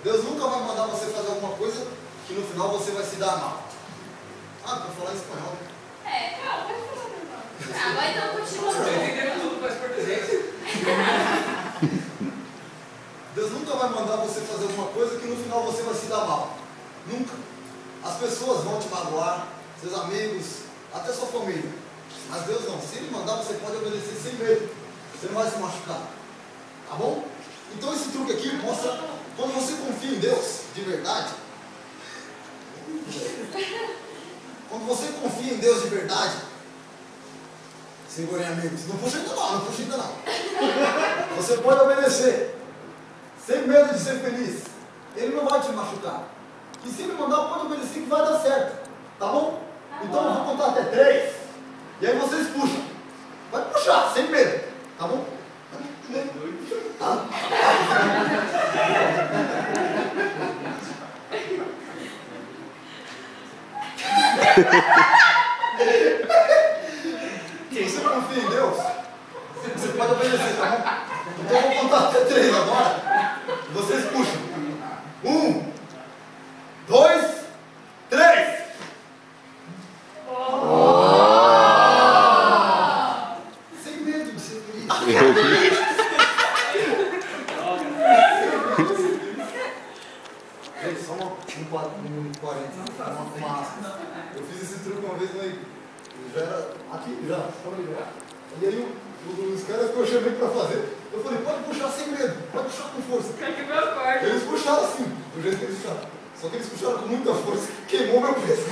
Deus nunca vai mandar você fazer alguma coisa que no final você vai se dar mal. Ah, para falar em espanhol. Calma, pode falar então. Agora então continua. Estou entendendo tudo, mas português. Deus nunca vai mandar você fazer alguma coisa que no final você vai se dar mal. Nunca. As pessoas vão te magoar, seus amigos, até sua família. Mas Deus não. Se Ele mandar, você pode obedecer sem medo. Você não vai se machucar. Tá bom? Então esse truque aqui mostra quando você confia em Deus de verdade. Quando você confia em Deus de verdade. Segurem, amigos. Não puxa ainda não, não puxa ainda não. Você pode obedecer. Sem medo de ser feliz. Ele não vai te machucar. E se Ele mandar, pode obedecer que vai dar certo. Tá bom? Então eu vou contar até 3. E aí vocês puxam. Vai puxar, sem medo. Tá bom? Tá? Se você confia em Deus, você pode obedecer, tá bom? Então eu vou contar até 3 agora. Vocês puxam. 1, 2, 3. Sem medo de ser feliz. Gente, só um 40, uma aspas. Eu fiz esse truque uma vez, mas já era aqui, já. E aí os caras que eu chamei pra fazer, eu falei, pode puxar sem medo, pode puxar com força. Quer que meu corte? Eles puxaram assim, do jeito que eles puxaram. Só que eles puxaram com muita força, queimou meu peso.